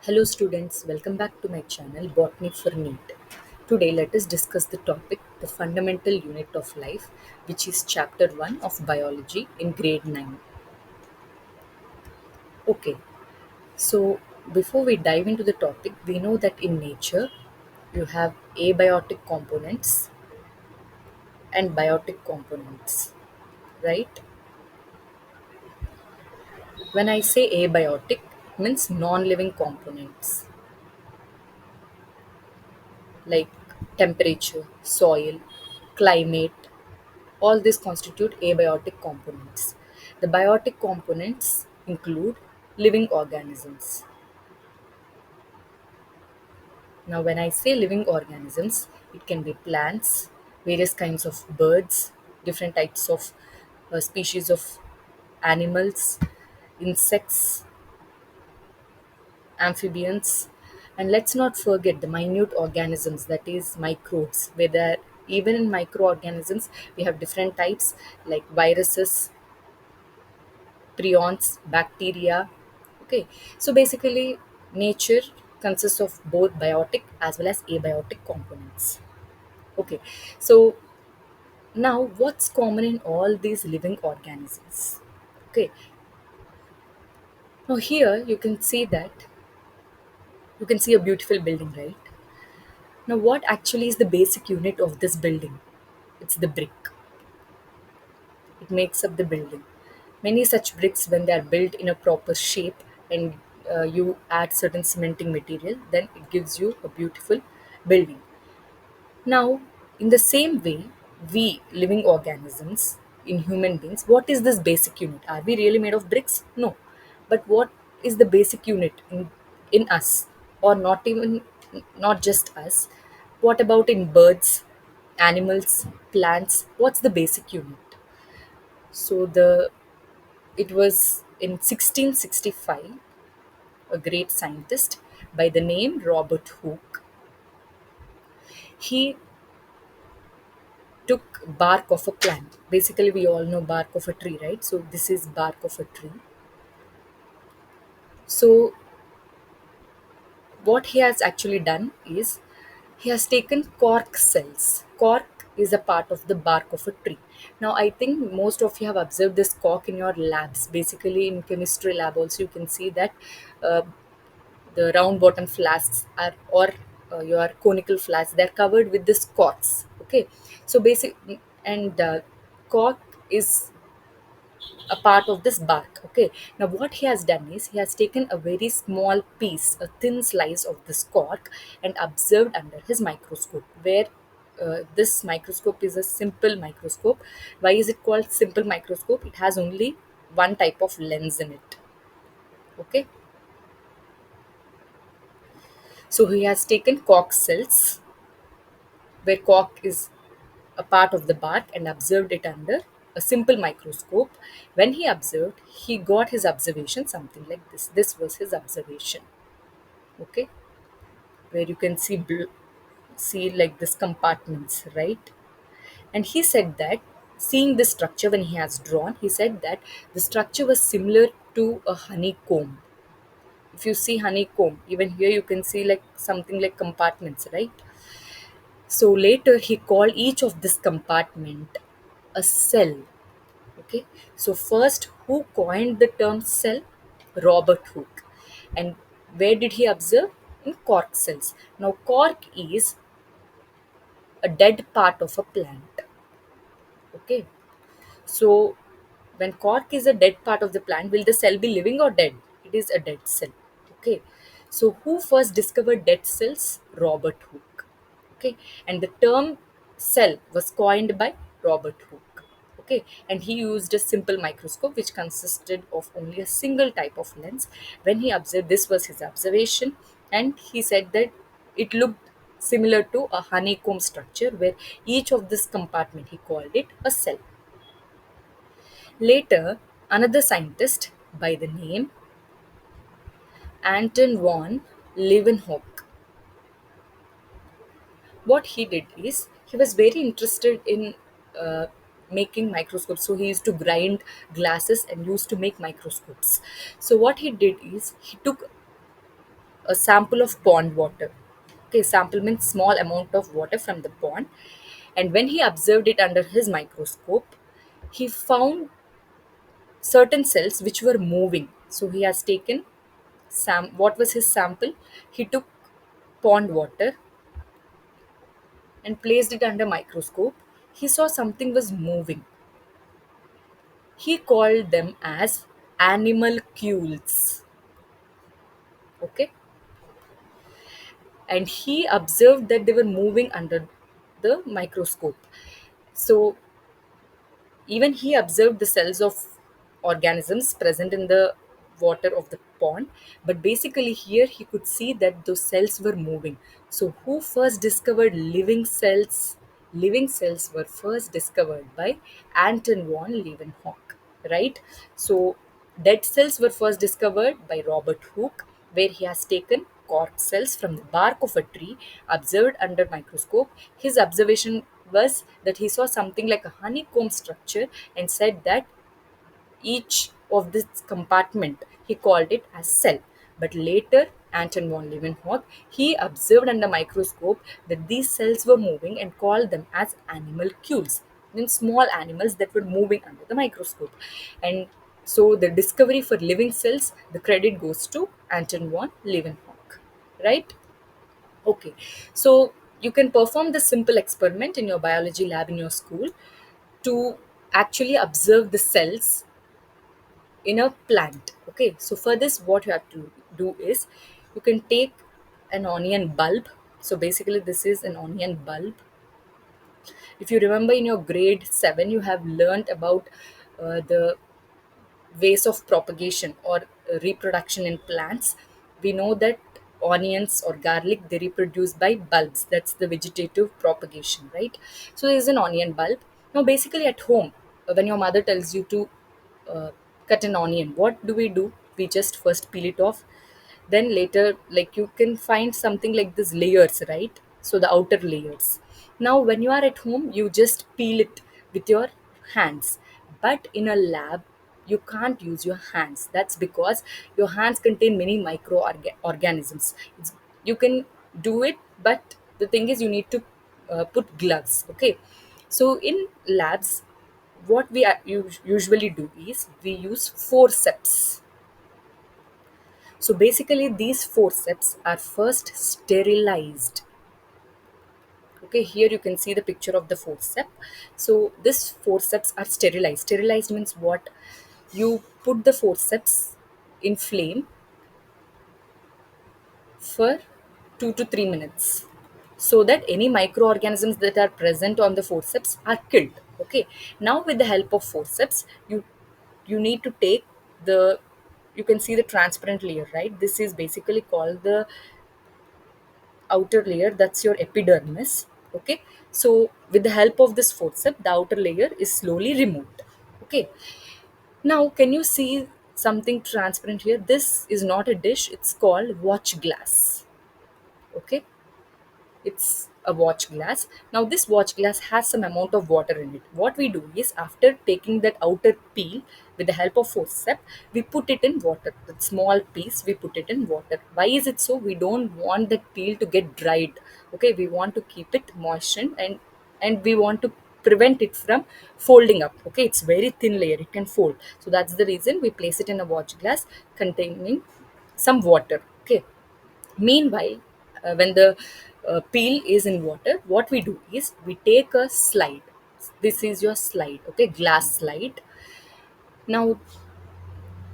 Hello students, welcome back to my channel Botany for NEET. Today let us discuss the topic the fundamental unit of life, which is chapter 1 of biology in grade 9. Okay, so before we dive into the topic, we know that in nature you have abiotic components and biotic components, right? When I say abiotic, means non-living components like temperature, soil, climate. All these constitute abiotic components. The biotic components include living organisms. Now, when I say living organisms, it can be plants, various kinds of birds, different types of species of animals, insects, amphibians, and let's not forget the minute organisms, that is microbes, where there even in microorganisms we have different types like viruses, prions, bacteria. Okay, so basically, nature consists of both biotic as well as abiotic components. Okay, so now what's common in all these living organisms? Okay, now here you can see a beautiful building, right? Now, what actually is the basic unit of this building? It's the brick. It makes up the building. Many such bricks, when they are built in a proper shape and you add certain cementing material, then it gives you a beautiful building. Now, in the same way, we living organisms in human beings, what is this basic unit? Are we really made of bricks? No. But what is the basic unit in us? Or not even, not just us. What about in birds, animals, plants? What's the basic unit? So the it was in 1665, a great scientist by the name Robert Hooke. He took bark of a plant. Basically, we all know bark of a tree, right? So this is bark of a tree. So what he has actually done is he has taken cork cells. Cork is a part of the bark of a tree. Now I think most of you have observed this cork in your labs. Basically, in chemistry lab also you can see that uh, the round bottom flasks are or your conical flasks, they're covered with this corks. Okay, so basic and cork is a part of this bark. Okay, now what he has done is he has taken a very small piece, a thin slice of this cork, and observed under his microscope, where this microscope is a simple microscope. Why is it called simple microscope? It has only one type of lens in it. Okay, so he has taken cork cells, where cork is a part of the bark, and observed it under a simple microscope. When he observed, he got his observation something like this. This was his observation. Okay, where you can see like this compartments, right? And he said that seeing the structure when he has drawn, he said that the structure was similar to a honeycomb. If you see honeycomb, even here you can see like something like compartments, right? So later he called each of this compartment a cell. Okay, so first, who coined the term cell? Robert Hooke. And where did he observe? In cork cells. Now, cork is a dead part of a plant. Okay, so when cork is a dead part of the plant, will the cell be living or dead? It is a dead cell. Okay, so who first discovered dead cells? Robert Hooke. Okay, and the term cell was coined by Robert Hooke. Okay, and he used a simple microscope which consisted of only a single type of lens. When he observed, this was his observation, and he said that it looked similar to a honeycomb structure, where each of this compartment he called it a cell. Later, another scientist by the name Anton von Leeuwenhoek, what he did is he was very interested in uh, making microscopes. So he used to grind glasses and used to make microscopes. So what he did is he took a sample of pond water. Okay, sample means small amount of water from the pond. And when he observed it under his microscope, he found certain cells which were moving. So he has taken what was his sample? He took pond water and placed it under microscope. He saw something was moving. He called them as animalcules. Okay, and he observed that they were moving under the microscope. So even he observed the cells of organisms present in the water of the pond, but basically here he could see that those cells were moving. So who first discovered living cells? Living cells were first discovered by Anton von Leeuwenhoek, right? So dead cells were first discovered by Robert Hooke, where he has taken cork cells from the bark of a tree, observed under microscope. His observation was that he saw something like a honeycomb structure and said that each of this compartment he called it as cell. But later, Anton von Leeuwenhoek, he observed under microscope that these cells were moving and called them as animalcules, means small animals that were moving under the microscope. And so the discovery for living cells, the credit goes to Anton von Leeuwenhoek, right? Okay, so you can perform this simple experiment in your biology lab in your school to actually observe the cells in a plant. Okay, so for this, what you have to do is you can take an onion bulb. So basically, this is an onion bulb. If you remember in your grade 7, you have learned about the ways of propagation or reproduction in plants. We know that onions or garlic, they reproduce by bulbs. That's the vegetative propagation, right? So there's an onion bulb. Now basically at home, when your mother tells you to uh, cut an onion, what do? We just first peel it off, then later, like, you can find something like this layers, right? So the outer layers. Now when you are at home, you just peel it with your hands. But in a lab, you can't use your hands. That's because your hands contain many microorganisms. You can do it, but the thing is you need to put gloves. Okay, so in labs, what we usually do is we use forceps. So basically, these forceps are first sterilized. Okay, here you can see the picture of the forceps. So this forceps are sterilized. Sterilized means what? You put the forceps in flame for 2 to 3 minutes so that any microorganisms that are present on the forceps are killed. Okay, now with the help of forceps, you need to take the, you can see the transparent layer, right? This is basically called the outer layer, that's your epidermis. Okay, so with the help of this forceps, the outer layer is slowly removed. Okay, now can you see something transparent here? This is not a dish, it's called watch glass. Okay, it's a watch glass. Now this watch glass has some amount of water in it. What we do is, after taking that outer peel with the help of forceps, we put it in water. That small piece, we put it in water. Why is it so? We don't want that peel to get dried. Okay, we want to keep it moistened, and we want to prevent it from folding up. Okay, it's very thin layer, it can fold. So that's the reason we place it in a watch glass containing some water. Okay, meanwhile, when the peel is in water, what we do is we take a slide. This is your slide, okay, glass slide. Now,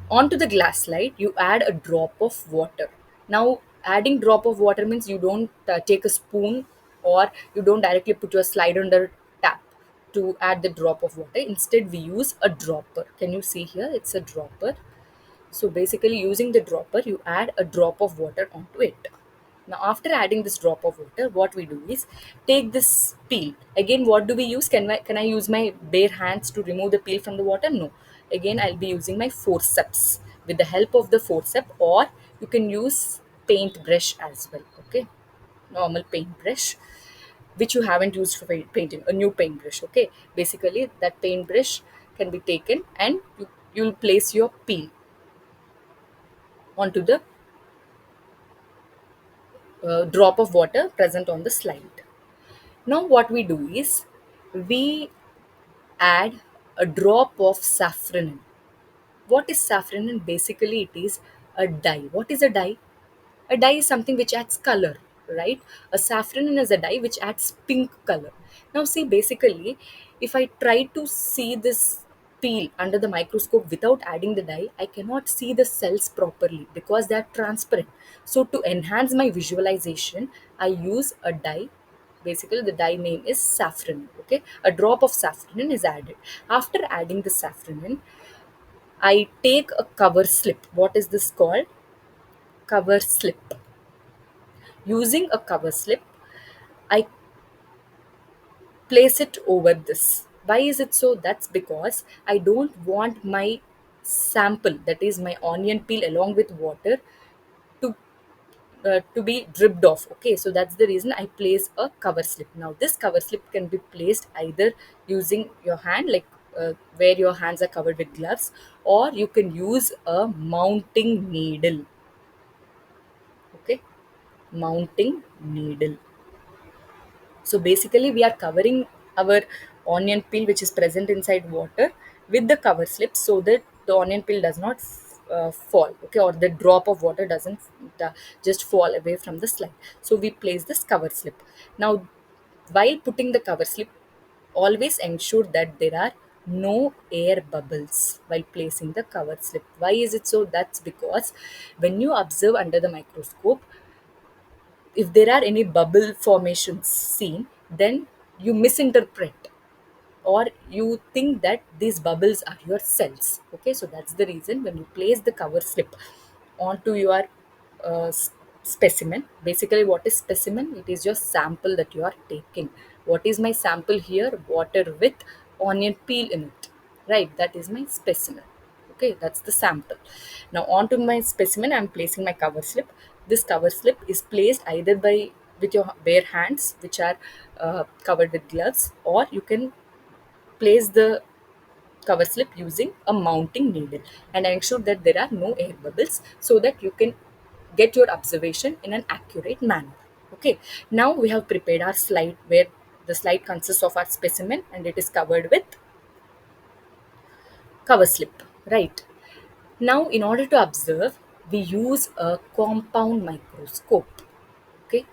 onto the glass slide, you add a drop of water. Now, adding drop of water means you don't take a spoon, or you don't directly put your slide under tap to add the drop of water. Instead, we use a dropper. Can you see here? It's a dropper. So basically, using the dropper, you add a drop of water onto it. Now, after adding this drop of water, what we do is take this peel. Again, what do we use? Can I use my bare hands to remove the peel from the water? No. Again, I'll be using my forceps. With the help of the forceps, or you can use paint brush as well. Okay, normal paint brush, which you haven't used for painting, a new paint brush. Okay, basically that paint brush can be taken, and you'll place your peel onto the drop of water present on the slide. Now, what we do is we add a drop of saffron. What is saffron? Basically, it is a dye. What is a dye? A dye is something which adds color, right? A saffron is a dye which adds pink color. Now, see, basically, if I try to see this peel under the microscope without adding the dye, I cannot see the cells properly because they are transparent. So, to enhance my visualization, I use a dye. Basically, the dye name is saffron. Okay, a drop of saffron is added. After adding the saffron, I take a cover slip. What is this called? Cover slip. Using a cover slip, I place it over this. Why is it so? That's because I don't want my sample, that is my onion peel along with water, to to be dripped off. Okay, so that's the reason I place a cover slip. Now, this cover slip can be placed either using your hand, like where your hands are covered with gloves, or you can use a mounting needle. Okay, mounting needle. So basically, we are covering our onion peel, which is present inside water, with the cover slip so that the onion peel does not fall, okay, or the drop of water doesn't just fall away from the slide. So we place this cover slip. Now, while putting the cover slip, always ensure that there are no air bubbles while placing the cover slip. Why is it so? That's because when you observe under the microscope, if there are any bubble formations seen, then you misinterpret or you think that these bubbles are your cells. Okay, so that's the reason when you place the cover slip onto your specimen. Basically, what is specimen? It is your sample that you are taking. What is my sample here? Water with onion peel in it, right? That is my specimen. Okay, that's the sample. Now, onto my specimen, I'm placing my cover slip. This cover slip is placed either by with your bare hands, which are covered with gloves, or you can place the cover slip using a mounting needle, and ensure that there are no air bubbles so that you can get your observation in an accurate manner. Okay, now we have prepared our slide, where the slide consists of our specimen and it is covered with cover slip, right? Now, in order to observe, we use a compound microscope. Okay,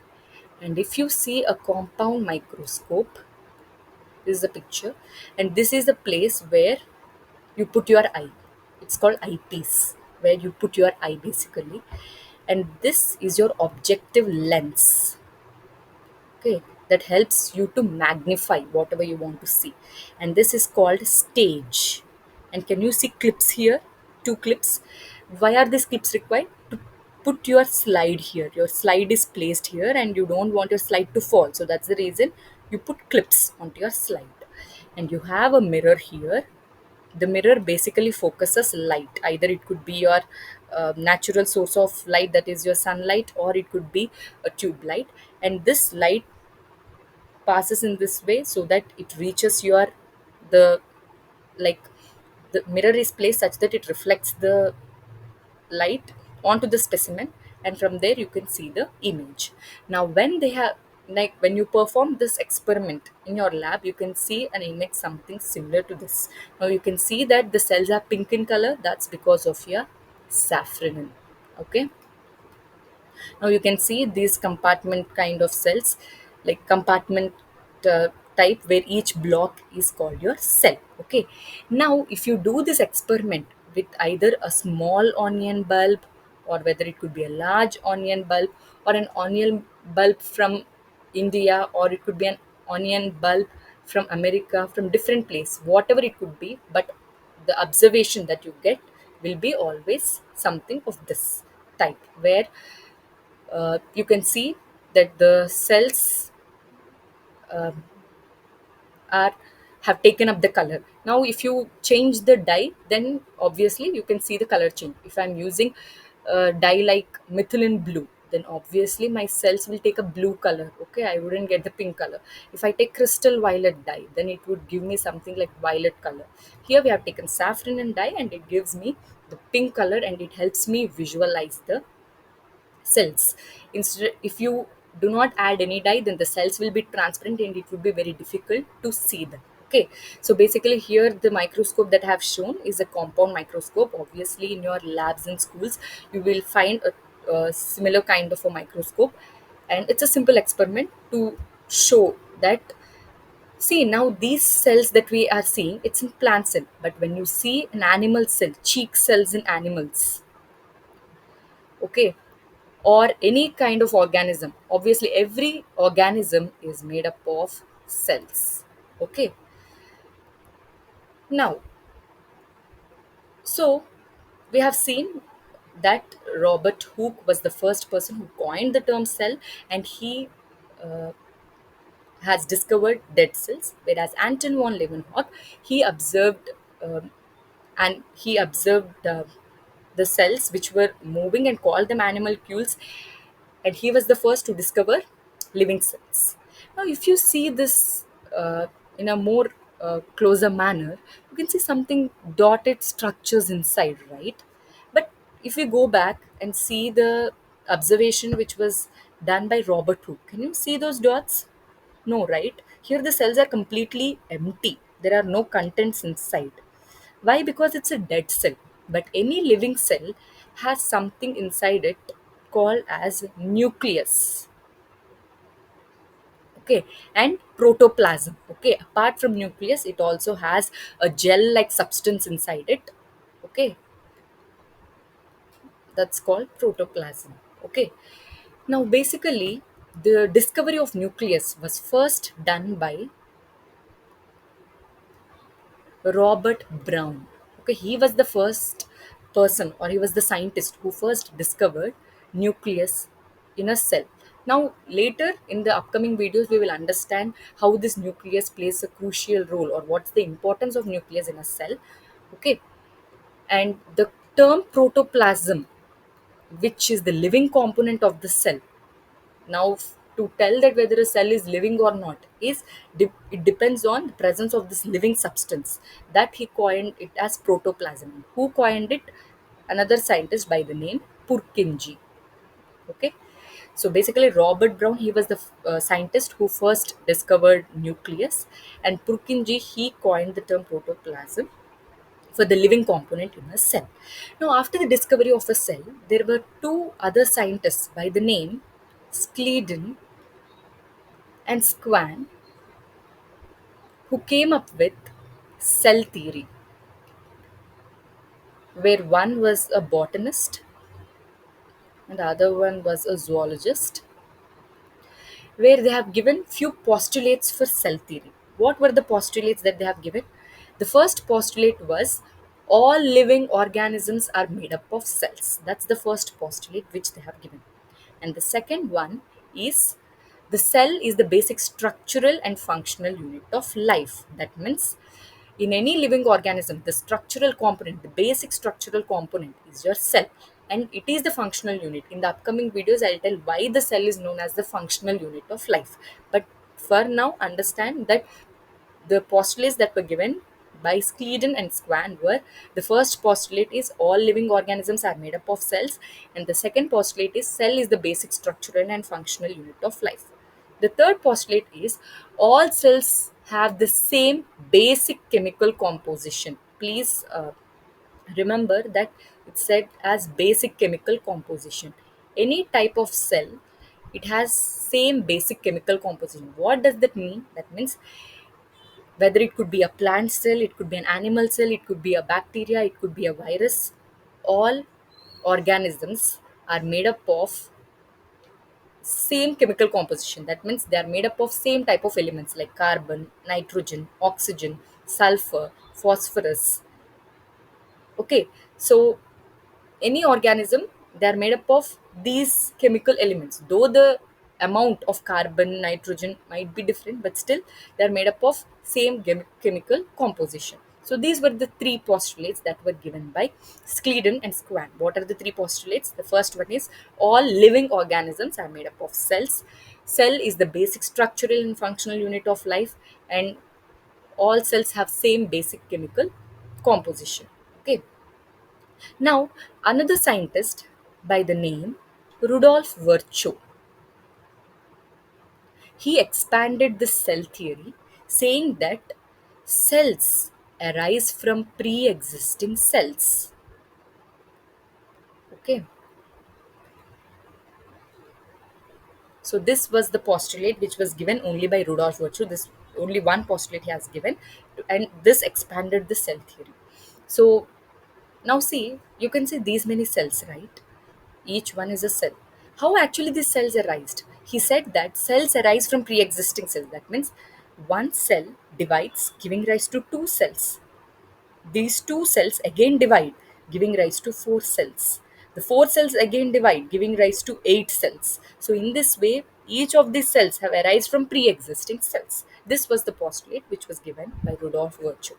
and if you see a compound microscope, this is a picture, and this is the place where you put your eye. It's called eyepiece, where you put your eye basically, and this is your objective lens. Okay, that helps you to magnify whatever you want to see, and this is called stage. And can you see clips here? Two clips. Why are these clips required? To put your slide here. Your slide is placed here and you don't want your slide to fall, so that's the reason you put clips onto your slide. And you have a mirror here. The mirror basically focuses light. Either it could be your natural source of light, that is your sunlight, or it could be a tube light, and this light passes in this way so that it reaches your the like the mirror is placed such that it reflects the light onto the specimen, and from there you can see the image. Now, when they have, like when you perform this experiment in your lab, you can see an image something similar to this. Now you can see that the cells are pink in color. That's because of your saffron. Okay, now you can see these compartment kind of cells, like compartment type, where each block is called your cell. Okay, now if you do this experiment with either a small onion bulb, or whether it could be a large onion bulb, or an onion bulb from India, or it could be an onion bulb from America, from different place, whatever it could be, but the observation that you get will be always something of this type, where you can see that the cells are have taken up the color. Now, if you change the dye, then obviously you can see the color change. If I'm using dye like methylene blue, then obviously my cells will take a blue color. Okay, I wouldn't get the pink color. If I take crystal violet dye, then it would give me something like violet color. Here we have taken saffron and dye, and it gives me the pink color, and it helps me visualize the cells. Instead, if you do not add any dye, then the cells will be transparent and it would be very difficult to see them. Okay, so basically here the microscope that I have shown is a compound microscope. Obviously in your labs and schools you will find a similar kind of a microscope, and it's a simple experiment to show that, see, now these cells that we are seeing, it's in plant cell, but when you see an animal cell, cheek cells in animals, okay, or any kind of organism, obviously every organism is made up of cells. Okay, now, so we have seen that Robert Hooke was the first person who coined the term cell, and he has discovered dead cells, whereas Anton von Leeuwenhoek, he observed and he observed the cells which were moving and called them animalcules, and he was the first to discover living cells. Now, if you see this in a more closer manner, you can see something dotted structures inside, right? But if we go back and see the observation which was done by Robert Hooke, can you see those dots? No, right? Here the cells are completely empty. There are no contents inside. Why? Because it's a dead cell. But any living cell has something inside it called as nucleus. Okay, and protoplasm. Okay, apart from nucleus, it also has a gel-like substance inside it. Okay, that's called protoplasm. Okay, now basically, the discovery of nucleus was first done by Robert Brown. Okay, he was the first person, or he was the scientist who first discovered nucleus in a cell. Now, later in the upcoming videos, we will understand how this nucleus plays a crucial role, or what's the importance of nucleus in a cell. Okay, and the term protoplasm, which is the living component of the cell, now, to tell that whether a cell is living or not is it depends on the presence of this living substance, that he coined it as protoplasm. Who coined it? Another scientist by the name Purkinje. Okay, so basically Robert Brown, he was the scientist who first discovered nucleus, and Purkinje, he coined the term protoplasm for the living component in a cell. Now, after the discovery of a cell, there were two other scientists by the name Schleiden and Squan, who came up with cell theory, where one was a botanist and the other one was a zoologist, where they have given few postulates for cell theory. What were the postulates that they have given? The first postulate was all living organisms are made up of cells. That's the first postulate which they have given. And the second one is the cell is the basic structural and functional unit of life. That means in any living organism, the structural component, the basic structural component is your cell, and it is the functional unit. In the upcoming videos, I'll tell why the cell is known as the functional unit of life. But for now, understand that the postulates that were given by Schleiden and Squan were, the first postulate is all living organisms are made up of cells, and the second postulate is cell is the basic structural and functional unit of life. The third postulate is all cells have the same basic chemical composition. Please remember that it's said as basic chemical composition. Any type of cell, it has same basic chemical composition. What does that mean? That means whether it could be a plant cell, it could be an animal cell, it could be a bacteria, it could be a virus, all organisms are made up of same chemical composition. That means they are made up of same type of elements like carbon, nitrogen, oxygen, sulfur, phosphorus. Okay, so any organism, they are made up of these chemical elements, though the amount of carbon, nitrogen might be different, but still they are made up of same chemical composition. So these were the three postulates that were given by Schleiden and Squan. What are the three postulates? The first one is all living organisms are made up of cells. Cell is the basic structural and functional unit of life, and all cells have same basic chemical composition. Okay, now, another scientist by the name Rudolf Virchow, he expanded this cell theory, saying that cells arise from pre-existing cells. Okay, so this was the postulate which was given only by Rudolf Virchow. This only one postulate he has given, and this expanded the cell theory. So now see, you can see these many cells, right? Each one is a cell. How actually these cells arised? He said that cells arise from pre-existing cells. That means one cell divides, giving rise to two cells. These two cells again divide, giving rise to four cells. The four cells again divide, giving rise to eight cells. So, in this way, each of these cells have arisen from pre existing cells. This was the postulate which was given by Rudolf Virchow.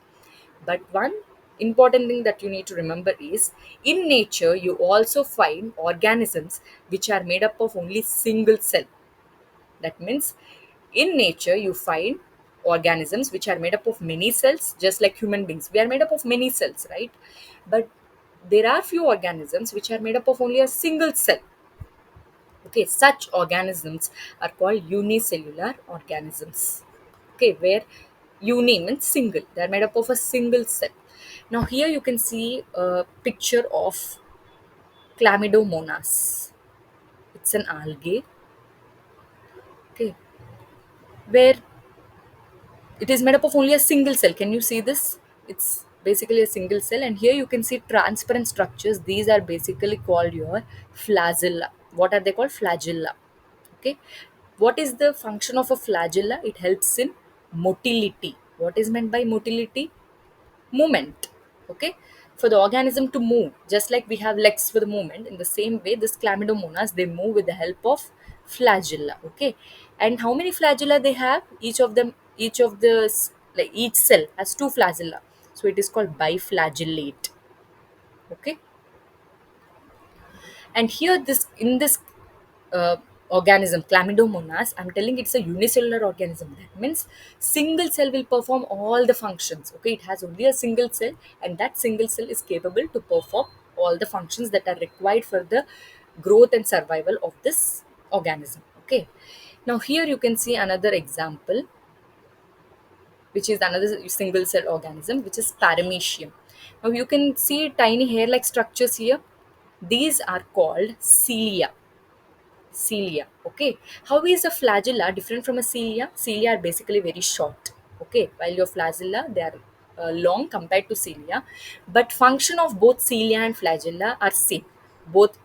But one important thing that you need to remember is in nature, you also find organisms which are made up of only single cell. That means in nature, you find organisms which are made up of many cells, just like human beings. We are made up of many cells, right? But there are few organisms which are made up of only a single cell. Okay, such organisms are called unicellular organisms. Okay, where uni means single, they are made up of a single cell. Now, here you can see a picture of Chlamydomonas. It's an algae, okay, where it is made up of only a single cell. Can you see this? It's basically a single cell, and here you can see transparent structures. These are basically called your flagella. What are they called? Flagella. Okay. What is the function of a flagella? It helps in motility. What is meant by motility? Movement. Okay, for the organism to move, just like we have legs for the movement, in the same way this chlamydomonas, they move with the help of flagella. Okay, and how many flagella they have? Each of them, each of the like each cell has two flagella, so it is called biflagellate. Okay, and here this in this uh, organism chlamydomonas, I'm telling it's a unicellular organism. That means single cell will perform all the functions. Okay, it has only a single cell, and that single cell is capable to perform all the functions that are required for the growth and survival of this organism. Okay, now here you can see another example, which is another single cell organism, which is paramecium. Now you can see tiny hair like structures here. These are called cilia. Cilia. Okay, how is a flagella different from a cilia? Cilia are basically very short. Okay, while your flagella, they are long compared to cilia, but function of both cilia and flagella are same. Both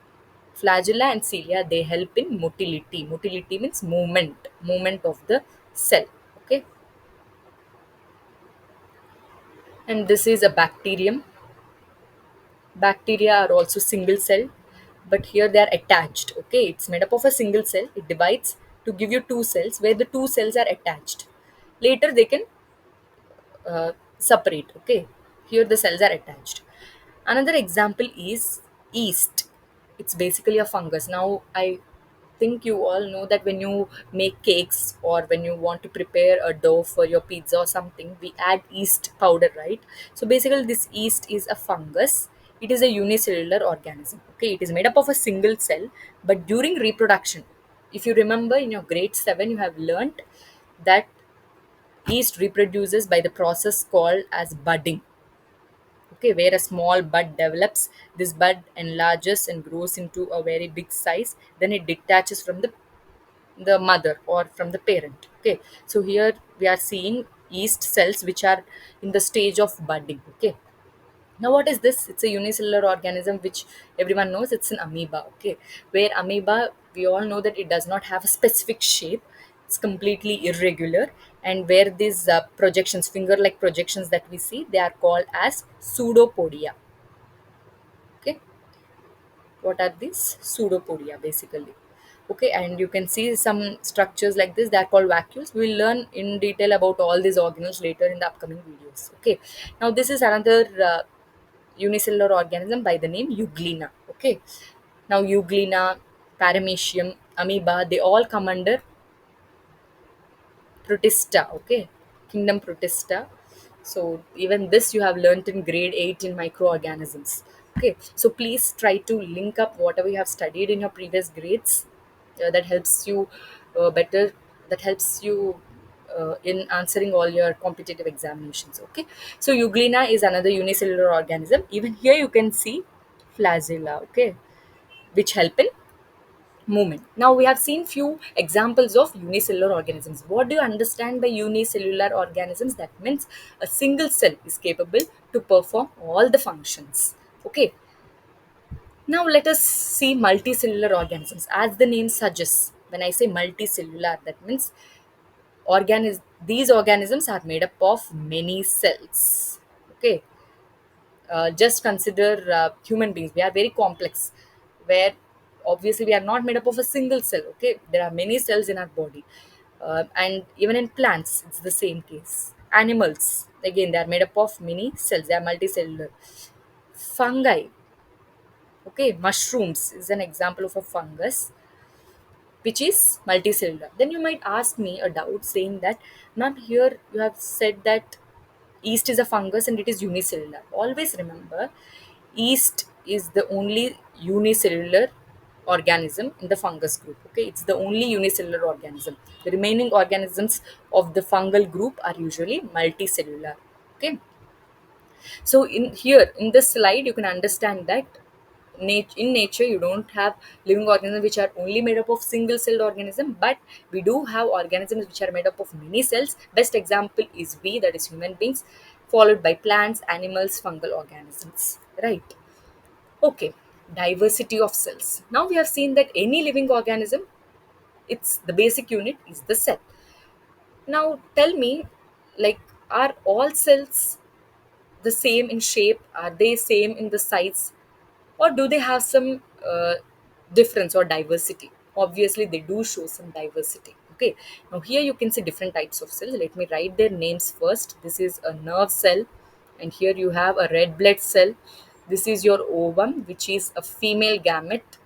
flagella and cilia, they help in motility. Motility means movement of the cell. Okay, and this is a bacterium. Bacteria are also single cell, but here they are attached. Okay, it's made up of a single cell. It divides to give you two cells, where the two cells are attached. Later they can separate. Okay, here the cells are attached. Another example is yeast. It's basically a fungus. Now I think you all know that when you make cakes or when you want to prepare a dough for your pizza or something, we add yeast powder, right? So basically this yeast is a fungus. It is a unicellular organism. Okay, it is made up of a single cell, but during reproduction, if you remember in your grade 7, you have learnt that yeast reproduces by the process called as budding. Okay, where a small bud develops. This bud enlarges and grows into a very big size, then it detaches from the mother or from the parent. Okay, so here we are seeing yeast cells which are in the stage of budding. Okay, now what is this? It's a unicellular organism which everyone knows. It's an amoeba. Okay, where amoeba, we all know that it does not have a specific shape. It's completely irregular, and where these projections, finger-like projections that we see, they are called as pseudopodia. Okay, what are these? Pseudopodia basically. Okay, and you can see some structures like this, they are called vacuoles. We'll learn in detail about all these organelles later in the upcoming videos. Okay, now this is another unicellular organism by the name Euglena. Okay, now Euglena, Paramecium, amoeba, they all come under Protista. Okay, kingdom Protista. So even this you have learnt in grade 8 in microorganisms. Okay, so please try to link up whatever you have studied in your previous grades. That helps you better. That helps you in answering all your competitive examinations. Okay, so euglena is another unicellular organism. Even here you can see flagella. Okay, which help in movement. Now we have seen few examples of unicellular organisms. What do you understand by unicellular organisms? That means a single cell is capable to perform all the functions. Okay, now let us see multicellular organisms. As the name suggests, when I say multicellular, that means these organisms are made up of many cells. Okay, just consider human beings. We are very complex, where obviously we are not made up of a single cell. Okay, there are many cells in our body, and even in plants, it's the same case. Animals, again, they are made up of many cells. They are multicellular. Fungi, okay, mushrooms is an example of a fungus which is multicellular. Then you might ask me a doubt saying that, not here you have said that yeast is a fungus and it is unicellular. Always remember, yeast is the only unicellular organism in the fungus group. Okay, it's the only unicellular organism. The remaining organisms of the fungal group are usually multicellular. Okay, so in here in this slide you can understand that in nature you don't have living organisms which are only made up of single celled organism, but we do have organisms which are made up of many cells. Best example is we, that is human beings, followed by plants, animals, fungal organisms, right? Okay, diversity of cells. Now we have seen that any living organism, it's the basic unit is the cell. Now tell me, like, are all cells the same in shape? Are they same in the size? Or do they have some difference or diversity? Obviously, they do show some diversity. Okay, now here you can see different types of cells. Let me write their names first. This is a nerve cell, and here you have a red blood cell. This is your ovum, which is a female gamete.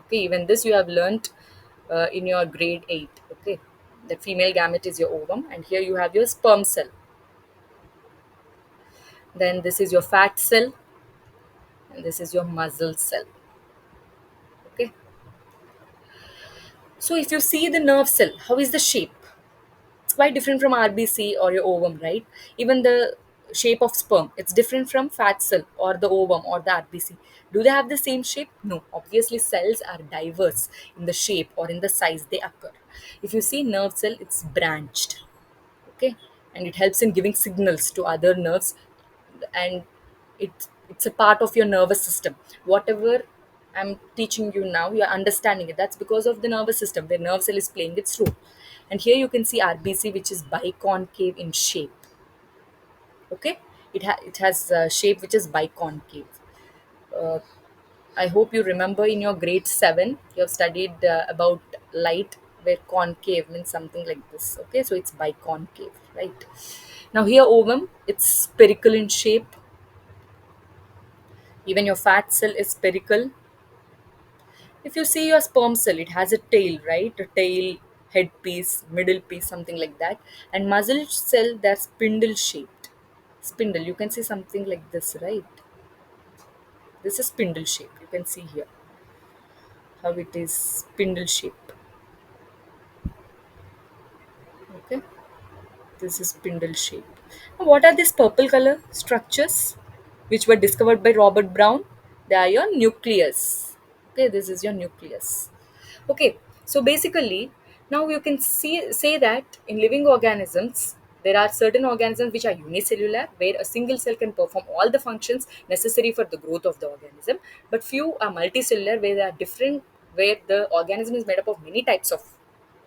Okay, even this you have learnt in your grade 8. Okay, the female gamete is your ovum, and here you have your sperm cell. Then this is your fat cell, and this is your muscle cell. Okay, so if you see the nerve cell, how is the shape? It's quite different from RBC or your ovum, right? Even the shape of sperm, it's different from fat cell or the ovum or the RBC. Do they have the same shape? No. Obviously, cells are diverse in the shape or in the size they occur. If you see nerve cell, it's branched, okay, and it helps in giving signals to other nerves, and it's a part of your nervous system. Whatever I'm teaching you now, you're understanding it. That's because of the nervous system where nerve cell is playing its role. And here you can see RBC, which is biconcave in shape. Okay, it has a shape which is biconcave. uh, I hope you remember in your grade 7 you have studied about light, where concave means something like this. Okay, so it's biconcave, right? Now here ovum, it's spherical in shape. Even your fat cell is spherical. If you see your sperm cell, it has a tail, right? A tail, head piece, middle piece, something like that. And muscle cell, they're spindle shaped. Spindle, you can see something like this, right? This is spindle shape. You can see here how it is spindle shape. Okay, this is spindle shape. Now, what are these purple color structures which were discovered by Robert Brown? They are your nucleus. Okay, this is your nucleus. Okay, so basically, now you can say that in living organisms, there are certain organisms which are unicellular, where a single cell can perform all the functions necessary for the growth of the organism. But few are multicellular, where they are different, where the organism is made up of many types of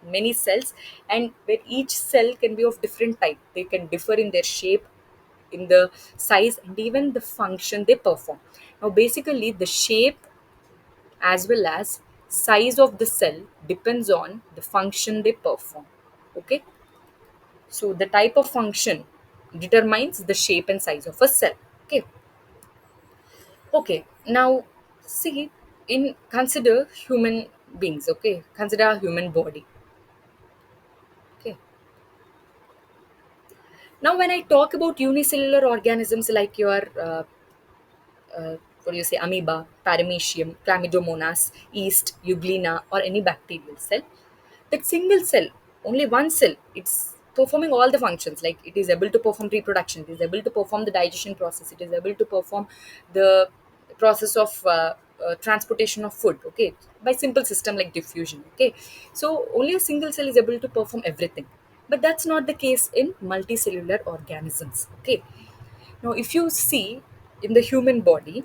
many cells, and where each cell can be of different type. They can differ in their shape, in the size, and even the function they perform. Now, basically, the shape as well as size of the cell depends on the function they perform. Okay, so the type of function determines the shape and size of a cell. Okay, okay, now see, in consider human beings. Okay, consider a human body. Okay, now when I talk about unicellular organisms like your what do you say, amoeba, paramecium, chlamydomonas, yeast, euglena, or any bacterial cell. That single cell, only one cell, it's performing all the functions. Like it is able to perform reproduction, it is able to perform the digestion process, it is able to perform the process of transportation of food, okay, by simple system like diffusion, okay. So only a single cell is able to perform everything. But that's not the case in multicellular organisms, okay. Now if you see in the human body,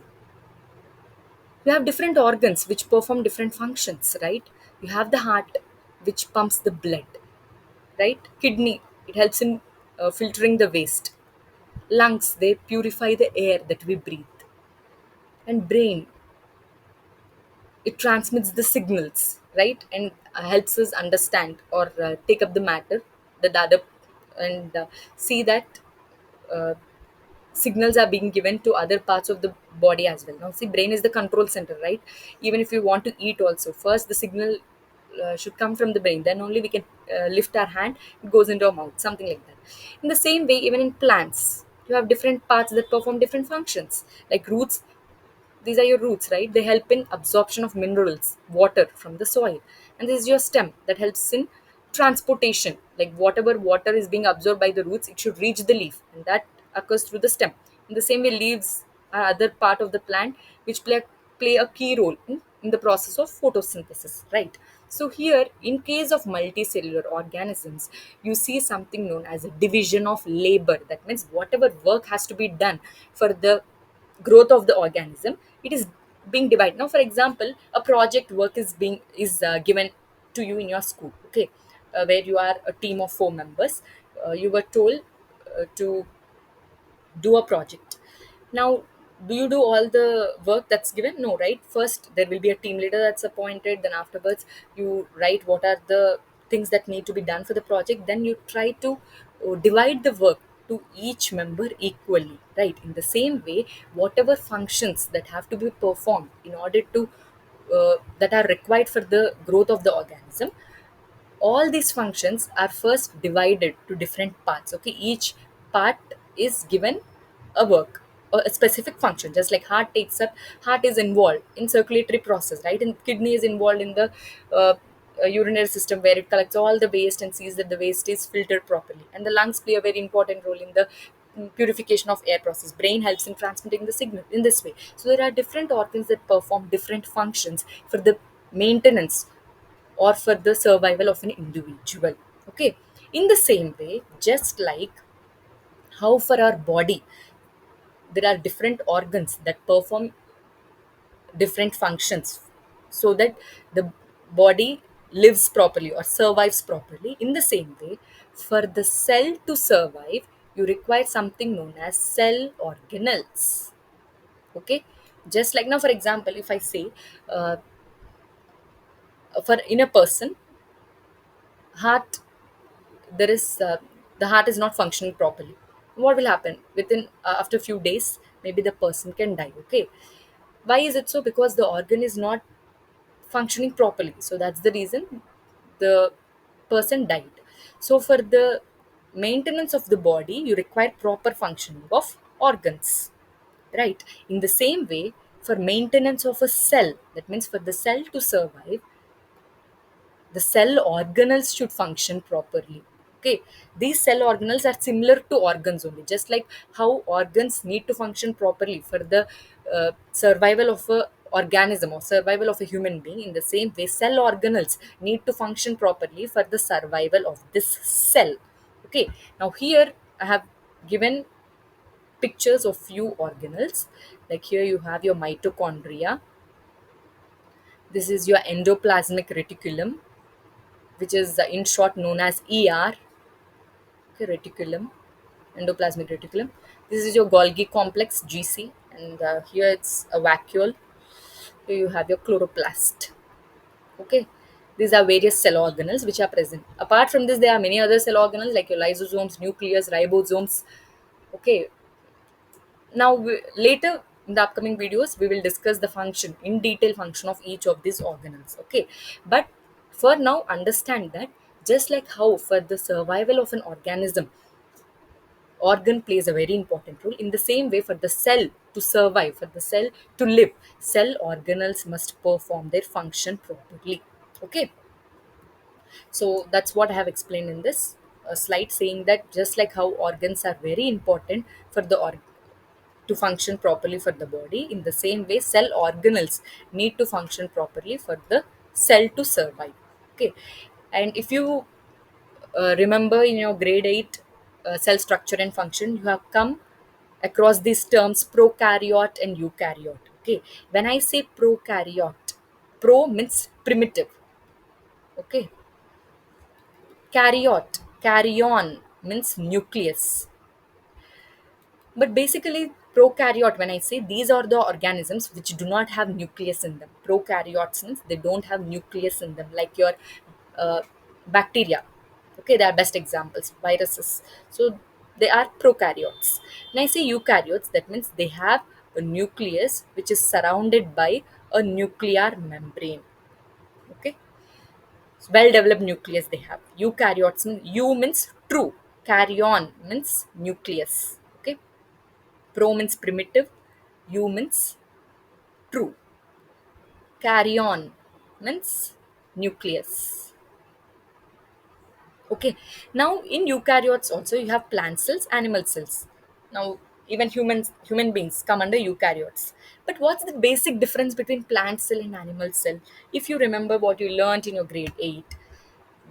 you have different organs which perform different functions, right? You have the heart, which pumps the blood, right? Kidney, it helps in filtering the waste. Lungs, they purify the air that we breathe. And brain, it transmits the signals, right? And helps us understand or take up the matter, the other, and see that uh, signals are being given to other parts of the body as well. Now see, brain is the control center, right? Even if you want to eat also, first the signal should come from the brain, then only we can lift our hand, it goes into our mouth, something like that. In the same way, even in plants, you have different parts that perform different functions. Like roots, these are your roots, right? They help in absorption of minerals, water from the soil. And this is your stem that helps in transportation. Like whatever water is being absorbed by the roots, it should reach the leaf, and that occurs through the stem. In the same way, leaves are other part of the plant which play a key role in the process of photosynthesis, right? So here, in case of multicellular organisms, you see something known as a division of labor. That means whatever work has to be done for the growth of the organism, it is being divided. Now for example, a project work is given to you in your school, okay, where you are a team of 4 members. You were told to do a project. Now, do you do all the work that's given? No, right? First, there will be a team leader that's appointed. Then, afterwards, you write what are the things that need to be done for the project. Then, you try to divide the work to each member equally, right? In the same way, whatever functions that have to be performed in order to that are required for the growth of the organism, all these functions are first divided to different parts, okay. Each part is given a work or a specific function. Just like heart is involved in circulatory process, right? And kidney is involved in the urinary system, where it collects all the waste and sees that the waste is filtered properly. And the lungs play a very important role in the purification of air process. Brain helps in transmitting the signal in this way. So there are different organs that perform different functions for the maintenance or for the survival of an individual, okay. In the same way, just like how for our body there are different organs that perform different functions so that the body lives properly or survives properly, in the same way, for the cell to survive, you require something known as cell organelles, okay. Just like now, for example, if I say uh, for in a person, heart, there is the heart is not functioning properly. What will happen within after a few days? Maybe the person can die, okay. Why is it so? Because the organ is not functioning properly, so that's the reason the person died. So for the maintenance of the body, you require proper functioning of organs, right? In the same way, for maintenance of a cell, that means for the cell to survive, the cell organelles should function properly, okay. These cell organelles are similar to organs only. Just like how organs need to function properly for the survival of a organism or survival of a human being, in the same way cell organelles need to function properly for the survival of this cell, okay. Now here I have given pictures of few organelles. Like here you have your mitochondria, this is your endoplasmic reticulum, which is in short known as ER, okay, reticulum, endoplasmic reticulum. This is your Golgi complex, GC, and here it's a vacuole. Here you have your chloroplast, okay. These are various cell organelles which are present. Apart from this, there are many other cell organelles like your lysosomes, nucleus, ribosomes, okay. Now, later in the upcoming videos, we will discuss the function in detail, function of each of these organelles. Okay, but for now, understand that just like how for the survival of an organism, organ plays a very important role. In the same way, for the cell to survive, for the cell to live, cell organelles must perform their function properly. Okay, so that's what I have explained in this slide, saying that just like how organs are very important for the to function properly for the body, in the same way cell organelles need to function properly for the cell to survive. Okay, and if you remember in your grade 8 cell structure and function, you have come across these terms prokaryote and eukaryote. Okay, when I say prokaryote, pro means primitive. Okay, karyote, karyon means nucleus. But basically, prokaryote, when I say these are the organisms which do not have nucleus in them. Prokaryotes means they don't have nucleus in them, like your uh, bacteria. Okay, they are best examples, viruses. So they are prokaryotes. When I say eukaryotes, that means they have a nucleus which is surrounded by a nuclear membrane. Okay, well developed nucleus they have. Eukaryotes means eu means true, carrion means nucleus. Okay, pro means primitive, eu means true, carrion means nucleus. Okay, now in eukaryotes also you have plant cells, animal cells. Now even human beings come under eukaryotes. But what's the basic difference between plant cell and animal cell? If you remember what you learned in your grade 8,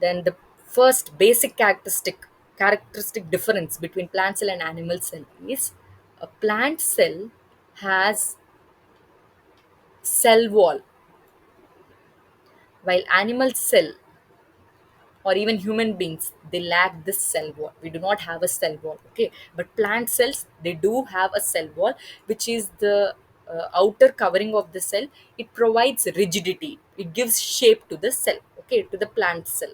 then the first basic characteristic difference between plant cell and animal cell is a plant cell has cell wall, while animal cell or even human beings, they lack this cell wall. We do not have a cell wall. Okay, but plant cells, they do have a cell wall, which is the outer covering of the cell. It provides rigidity, it gives shape to the cell. Okay, to the plant cell.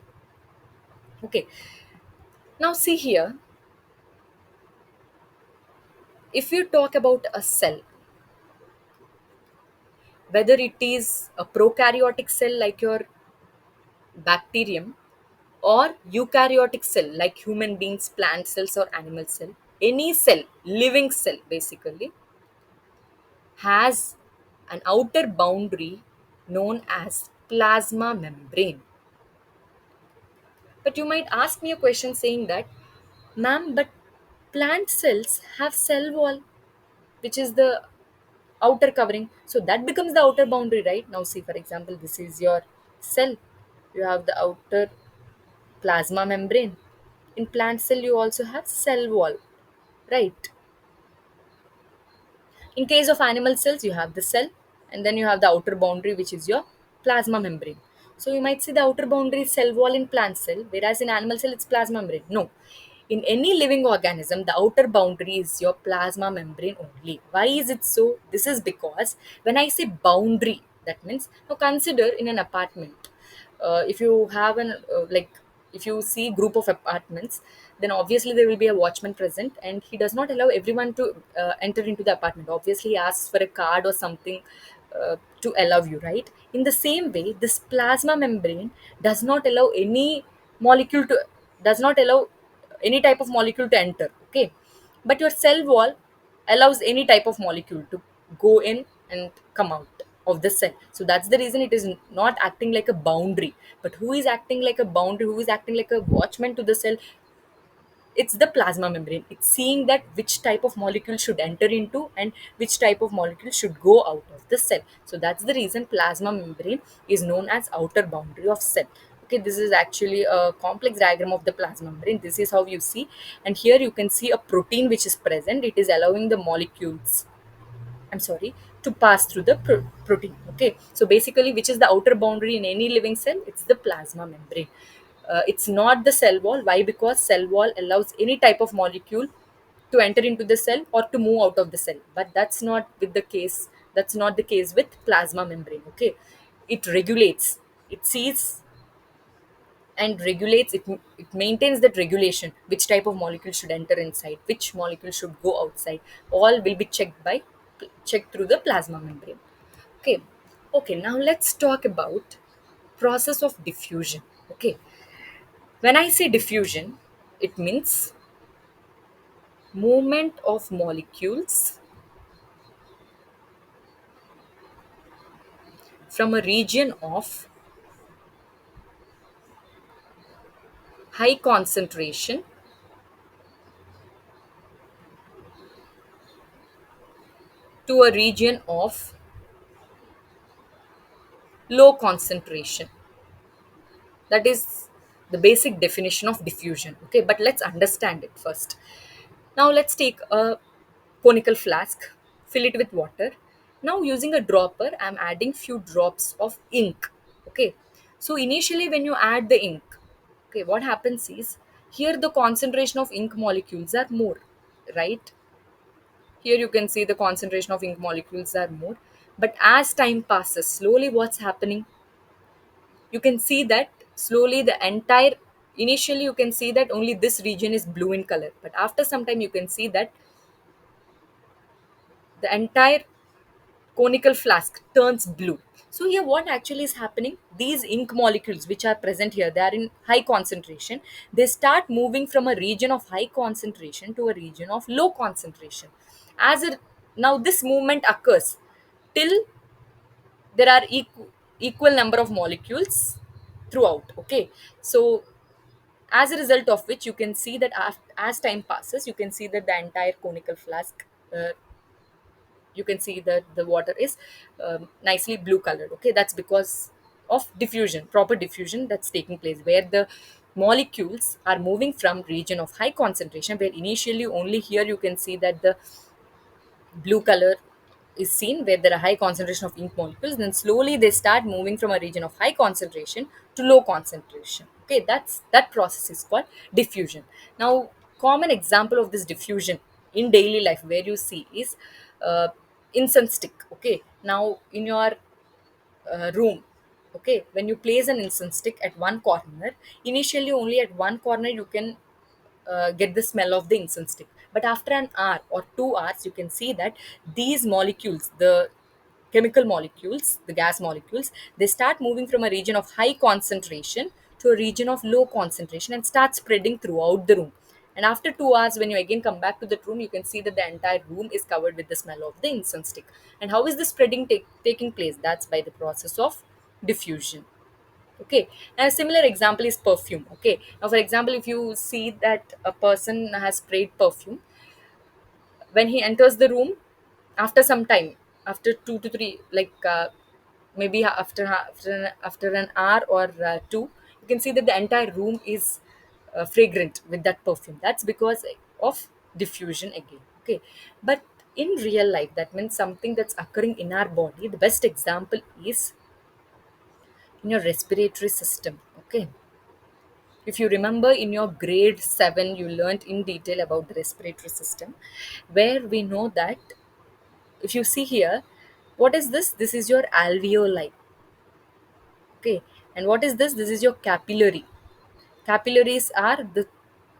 Okay, now see here, if you talk about a cell, whether it is a prokaryotic cell like your bacterium, or eukaryotic cell like human beings, plant cells, or animal cell, any cell, living cell basically, has an outer boundary known as plasma membrane. But you might ask me a question saying that, ma'am, but plant cells have cell wall, which is the outer covering. So that becomes the outer boundary, right? Now, see, for example, this is your cell. You have the outer plasma membrane. In plant cell, you also have cell wall, right? In case of animal cells, you have the cell, and then you have the outer boundary, which is your plasma membrane. So you might say the outer boundary is cell wall in plant cell, whereas in animal cell it's plasma membrane. No. In any living organism, the outer boundary is your plasma membrane only. Why is it so? This is because when I say boundary, that means now consider in an apartment. If you have an if you see group of apartments, then obviously there will be a watchman present, and he does not allow everyone to enter into the apartment. Obviously he asks for a card or something to allow you, right? In the same way, this plasma membrane does not allow any molecule to does not allow any type of molecule to enter. Okay, but your cell wall allows any type of molecule to go in and come out of the cell. So that's the reason it is not acting like a boundary. But who is acting like a boundary, who is acting like a watchman to the cell? It's the plasma membrane. It's seeing that which type of molecule should enter into and which type of molecule should go out of the cell. So that's the reason plasma membrane is known as outer boundary of cell. Okay, this is actually a complex diagram of the plasma membrane. This is how you see, and here you can see a protein which is present. It is allowing the molecules, I'm sorry, to pass through the protein. Okay, so basically, which is the outer boundary in any living cell? It's the plasma membrane. It's not the cell wall. Why? Because cell wall allows any type of molecule to enter into the cell or to move out of the cell. But that's not with the case. That's not the case with plasma membrane. Okay, it regulates. It sees and regulates it. It maintains that regulation, which type of molecule should enter inside, which molecule should go outside. All will be checked through the plasma membrane. Okay, okay, now let's talk about process of diffusion. Okay, when I say diffusion, it means movement of molecules from a region of high concentration to a region of low concentration. That is the basic definition of diffusion. Okay, but let's understand it first. Now let's take a conical flask, fill it with water. Now using a dropper, I'm adding few drops of ink. Okay, so initially when you add the ink, okay, what happens is here the concentration of ink molecules are more, right? Here you can see the concentration of ink molecules are more. But as time passes, slowly what's happening? You can see that slowly the entire, initially you can see that only this region is blue in color, but after some time you can see that the entire conical flask turns blue. So here what actually is happening, these ink molecules which are present here, they are in high concentration. They start moving from a region of high concentration to a region of low concentration. As a, now this movement occurs till there are equal number of molecules throughout. Okay, so as a result of which you can see that as time passes, you can see that the entire conical flask, you can see that the water is nicely blue colored. Okay, that's because of diffusion, proper diffusion that's taking place, where the molecules are moving from region of high concentration, where initially only here you can see that the blue color is seen, where there are high concentration of ink molecules, then slowly they start moving from a region of high concentration to low concentration. Okay, that process is called diffusion. Now common example of this diffusion in daily life where you see is uh, incense stick. Okay, now in your room, okay, when you place an incense stick at one corner, initially only at one corner you can get the smell of the incense stick, but after an hour or 2 hours you can see that these molecules, the chemical molecules, the gas molecules, they start moving from a region of high concentration to a region of low concentration and start spreading throughout the room. And after 2 hours, when you again come back to the room, you can see that the entire room is covered with the smell of the incense stick. And how is the spreading taking place? That's by the process of diffusion. Okay, and a similar example is perfume. Okay, now for example, if you see that a person has sprayed perfume, when he enters the room, after some time, after 2 to 3, like maybe after an hour or two, you can see that the entire room is fragrant with that perfume. That's because of diffusion again. Okay, but in real life, that means something that's occurring in our body. The best example is in your respiratory system. Okay, if you remember in your grade 7, you learned in detail about the respiratory system, where we know that if you see here, what is this? This is your alveoli. Okay, and what is this? This is your capillary. Capillaries are the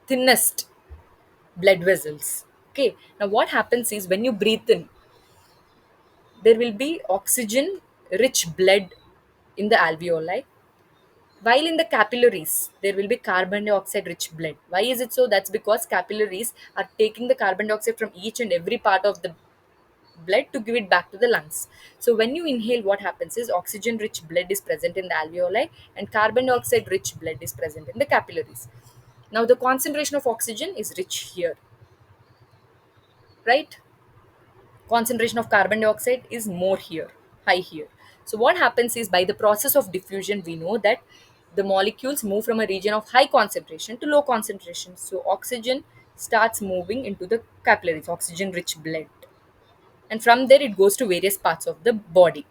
thinnest blood vessels. Okay, now what happens is when you breathe in, there will be oxygen rich blood in the alveoli, while in the capillaries there will be carbon dioxide rich blood. Why is it so? That's because capillaries are taking the carbon dioxide from each and every part of the blood to give it back to the lungs. So when you inhale, what happens is oxygen rich blood is present in the alveoli and carbon dioxide rich blood is present in the capillaries. Now the concentration of oxygen is rich here, right? Concentration of carbon dioxide is more here, high here. So what happens is by the process of diffusion, we know that the molecules move from a region of high concentration to low concentration. So oxygen starts moving into the capillaries, oxygen rich blood, and from there it goes to various parts of the body.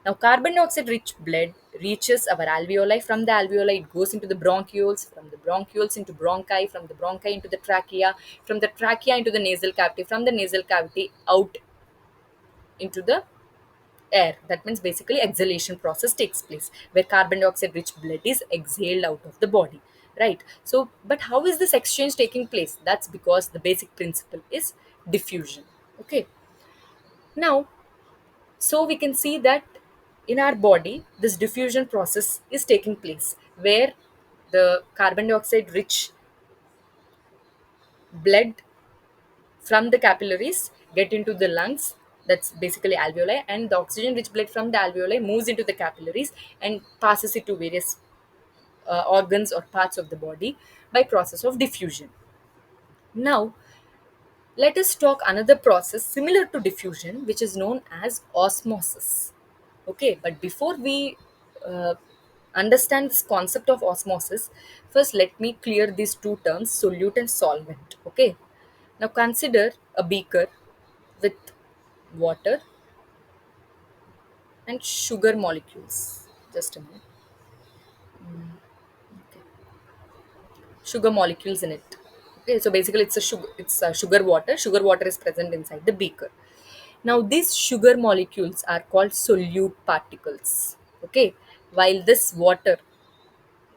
Now, carbon dioxide rich blood reaches our alveoli. From the alveoli, it goes into the bronchioles, from the bronchioles into bronchi, from the bronchi into the trachea, from the trachea into the nasal cavity, from the nasal cavity out into the air. That means basically exhalation process takes place where carbon dioxide rich blood is exhaled out of the body, right? So, but how is this exchange taking place? That's because the basic principle is diffusion. Okay, now so we can see that in our body, this diffusion process is taking place where the carbon dioxide rich blood from the capillaries get into the lungs, that's basically alveoli, and the oxygen rich blood from the alveoli moves into the capillaries and passes it to various organs or parts of the body by process of diffusion. Now let us talk another process similar to diffusion, which is known as osmosis. Okay, but before we uh, understand this concept of osmosis, first let me clear these two terms, solute and solvent. Okay, now consider a beaker with water and sugar molecules. Just a minute. Sugar molecules in it. Okay, so basically it's a sugar water. Sugar water is present inside the beaker. Now these sugar molecules are called solute particles. Okay, while this water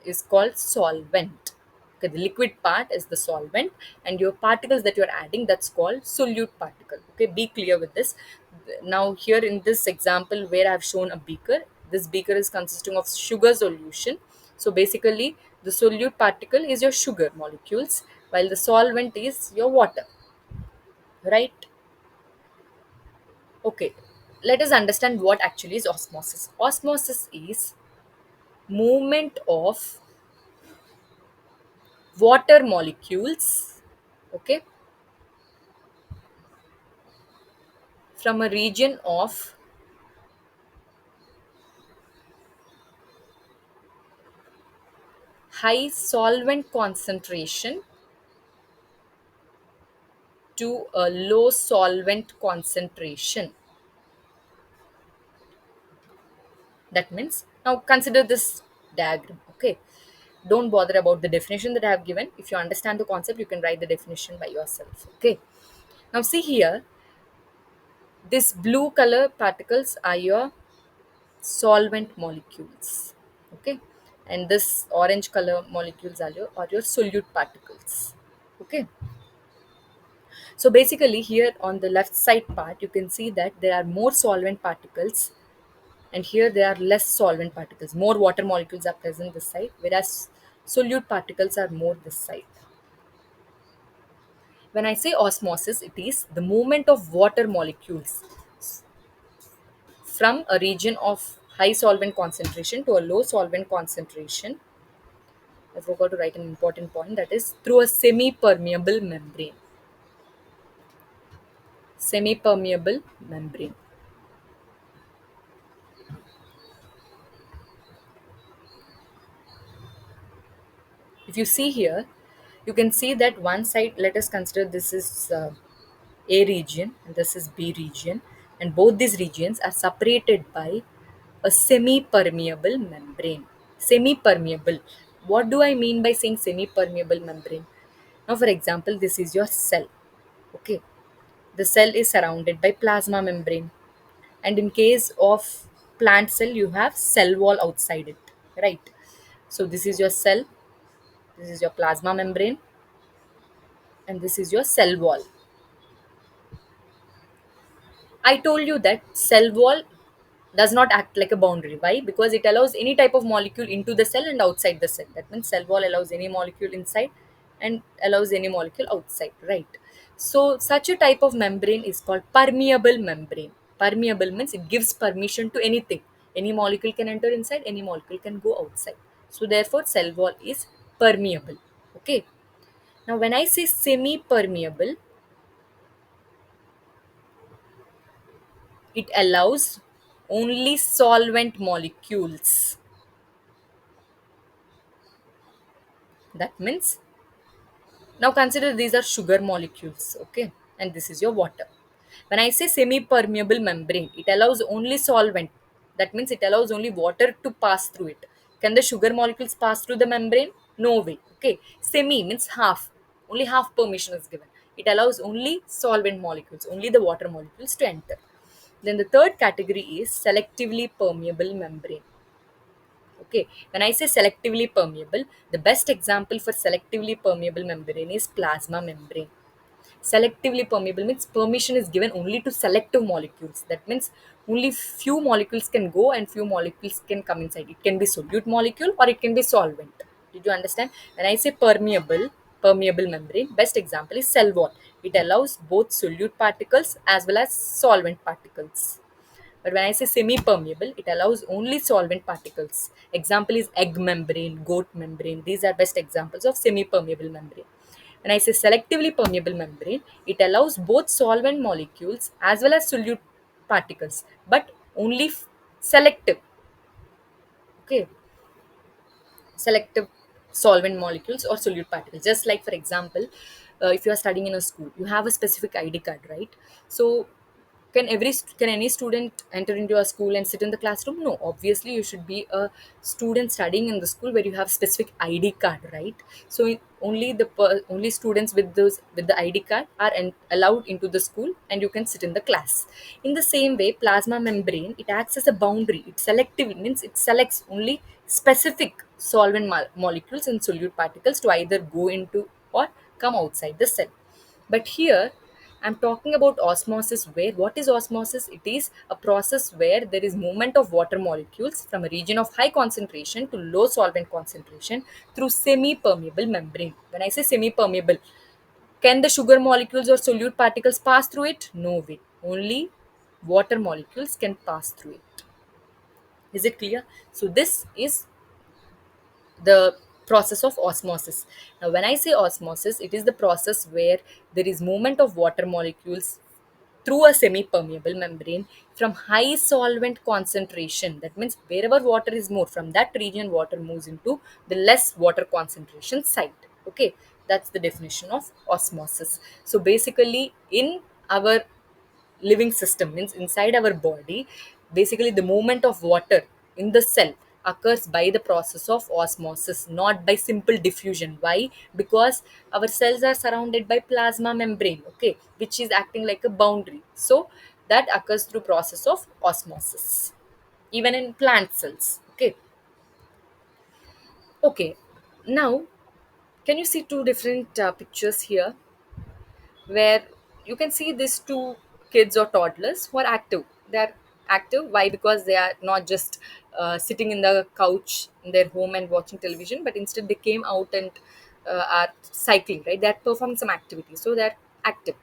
is called solvent. Okay, the liquid part is the solvent, and your particles that you're adding, that's called solute particle. Okay, be clear with this. Now here in this example where I've shown a beaker, this beaker is consisting of sugar solution. So basically the solute particle is your sugar molecules, while the solvent is your water, right? Okay, let us understand what actually is osmosis. Osmosis is movement of water molecules, okay, from a region of high solvent concentration to a low solvent concentration. That means, now consider this diagram. Okay, don't bother about the definition that I have given. If you understand the concept, you can write the definition by yourself. Okay, now see here, this blue color particles are your solvent molecules. Okay, and this orange color molecules are your solute particles. Okay, so basically here on the left side part you can see that there are more solvent particles, and here there are less solvent particles. More water molecules are present this side, whereas solute particles are more this side. When I say osmosis, it is the movement of water molecules from a region of high solvent concentration to a low solvent concentration. I forgot to write an important point, that is through a semi permeable membrane. Semi permeable membrane. If you see here, you can see that one side, let us consider this is A region and this is B region, and both these regions are separated by a semi permeable membrane. Semi permeable. What do I mean by saying semi permeable membrane? Now, for example, this is your cell. Okay, the cell is surrounded by plasma membrane, and in case of plant cell you have cell wall outside it, right? So this is your cell, this is your plasma membrane, and this is your cell wall. I told you that cell wall does not act like a boundary. Why? Because it allows any type of molecule into the cell and outside the cell. That means cell wall allows any molecule inside and allows any molecule outside, right? So such a type of membrane is called permeable membrane. Permeable means it gives permission to anything. Any molecule can enter inside, any molecule can go outside. So therefore cell wall is permeable. Okay. Now when I say semi-permeable, it allows only solvent molecules. That means, now consider these are sugar molecules, okay, and this is your water. When I say semi permeable membrane, it allows only solvent. That means it allows only water to pass through it. Can the sugar molecules pass through the membrane? No way. Okay, semi means half, only half permission is given. It allows only solvent molecules, only the water molecules to enter. Then the third category is selectively permeable membrane. Okay, when I say selectively permeable, the best example for selectively permeable membrane is plasma membrane. Selectively permeable means permission is given only to selective molecules. That means only few molecules can go and few molecules can come inside. It can be solute molecule or it can be solvent. Did you understand? When I say permeable, permeable membrane. Best example is cell wall. It allows both solute particles as well as solvent particles. But when I say semi-permeable, it allows only solvent particles. Example is egg membrane, goat membrane. These are best examples of semi-permeable membrane. When I say selectively permeable membrane, it allows both solvent molecules as well as solute particles, but only selective. Okay, selective solvent molecules or solute particles. Just like, for example, if you are studying in a school, you have a specific ID card, right? So can any student enter into a school and sit in the classroom? No, obviously you should be a student studying in the school where you have specific ID card, right? So only students with those with the ID card are allowed into the school, and you can sit in the class. In the same way, plasma membrane, it acts as a boundary. It selective means it selects only specific solvent molecules and solute particles to either go into or come outside the cell. But here I'm talking about osmosis, where what is osmosis? It is a process where there is movement of water molecules from a region of high concentration to low solvent concentration through semi-permeable membrane. When I say semi-permeable, can the sugar molecules or solute particles pass through it? No way. Only water molecules can pass through it. Is it clear? So this is the process of osmosis. Now when I say osmosis, it is the process where there is movement of water molecules through a semi-permeable membrane from high solvent concentration. That means wherever water is more, from that region water moves into the less water concentration site. Okay, that's the definition of osmosis. So basically in our living system, means inside our body, basically the movement of water in the cell occurs by the process of osmosis, not by simple diffusion. Why? Because our cells are surrounded by plasma membrane, okay, which is acting like a boundary. So that occurs through process of osmosis, even in plant cells. Okay. Okay, now can you see two different pictures here, where you can see these two kids or toddlers who are active. They're active. Why? Because they are not just sitting in the couch in their home and watching television, but instead they came out and are cycling, right? They're performing some activity, so they're active.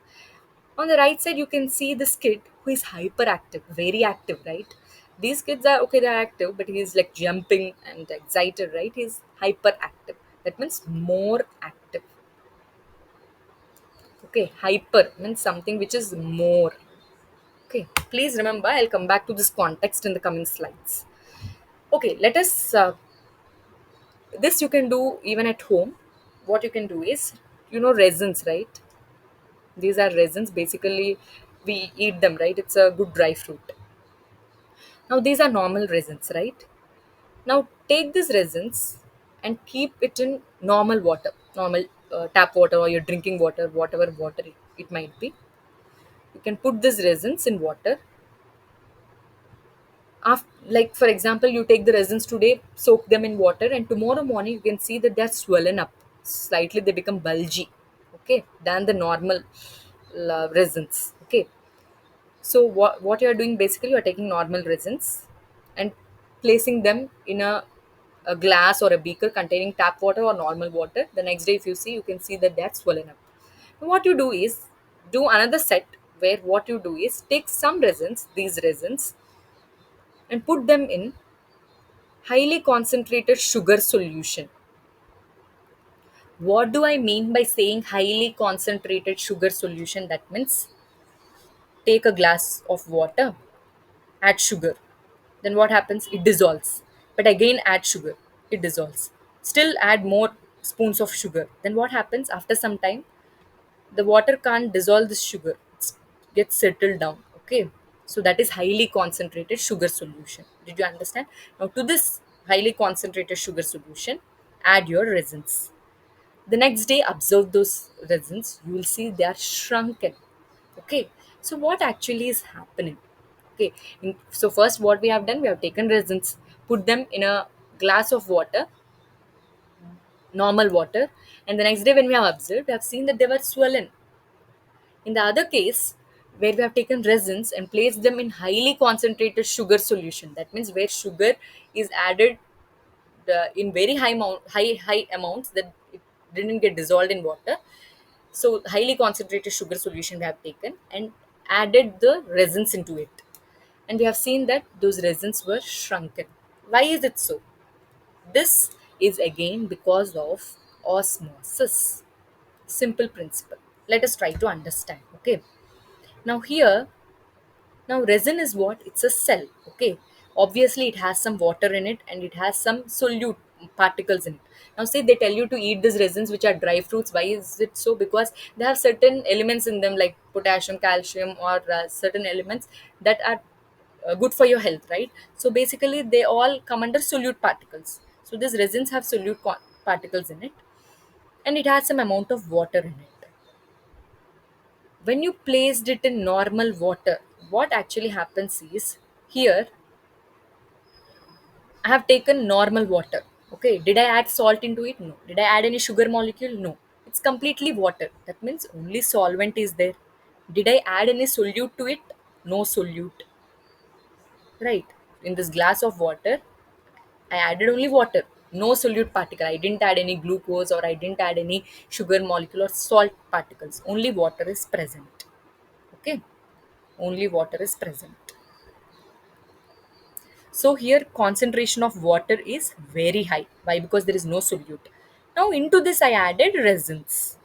On the right side, you can see this kid who is hyperactive, very active, right? These kids are okay, they're active, but he's like jumping and excited, right? He's hyperactive. That means more active. Okay, hyper means something which is more. Okay, please remember, I'll come back to this context in the coming slides. Okay, let us, this you can do even at home. What you can do is, resins, right? These are resins. Basically, we eat them, right? It's a good dry fruit. Now, these are normal resins, right? Now, take these resins and keep it in normal water, normal tap water or your drinking water, whatever water it might be. You can put these resins in water. Like for example, you take the resins today, soak them in water, and tomorrow morning you can see that they're swollen up slightly. They become bulgy, okay, than the normal resins. Okay, so what you are doing, basically you are taking normal resins and placing them in a glass or a beaker containing tap water or normal water. The next day if you see, you can see that that's swollen up. And what you do is, do another set, where what you do is take some resins, these resins, and put them in highly concentrated sugar solution. What do I mean by saying highly concentrated sugar solution? That means take a glass of water, add sugar. Then what happens? It dissolves. But again, add sugar. It dissolves. Still add more spoons of sugar. Then what happens? After some time, the water can't dissolve this sugar. It gets settled down. Okay. So that is highly concentrated sugar solution. Did you understand? Now to this highly concentrated sugar solution, add your resins. The next day, observe those resins. You will see they are shrunken. Okay. So what actually is happening? Okay. So first, what we have done, we have taken resins, put them in a glass of water, normal water, and the next day when we have observed, we have seen that they were swollen. In the other case, where we have taken resins and placed them in highly concentrated sugar solution, that means where sugar is added in very high amounts, that didn't get dissolved in water. So highly concentrated sugar solution we have taken and added the resins into it. And we have seen that those resins were shrunken. Why is it so? This is again because of osmosis. Simple principle. Let us try to understand. Okay. Now here, now resin is what? It's a cell. Okay. Obviously, it has some water in it and it has some solute particles in it. Now, say they tell you to eat these resins, which are dry fruits. Why is it so? Because they have certain elements in them, like potassium, calcium, or certain elements that are good for your health, right? So basically, they all come under solute particles. So these resins have particles in it, and it has some amount of water in it. When you placed it in normal water, what actually happens is, here I have taken normal water. Okay, did I add salt into it? No. Did I add any sugar molecule? No. It's completely water. That means only solvent is there. Did I add any solute to it? No solute. Right. In this glass of water, I added only water, no solute particle. I didn't add any glucose or I didn't add any sugar molecule or salt particles. Only water is present. Okay, only water is present. So here concentration of water is very high. Why? Because there is no solute. Now into this I added resins.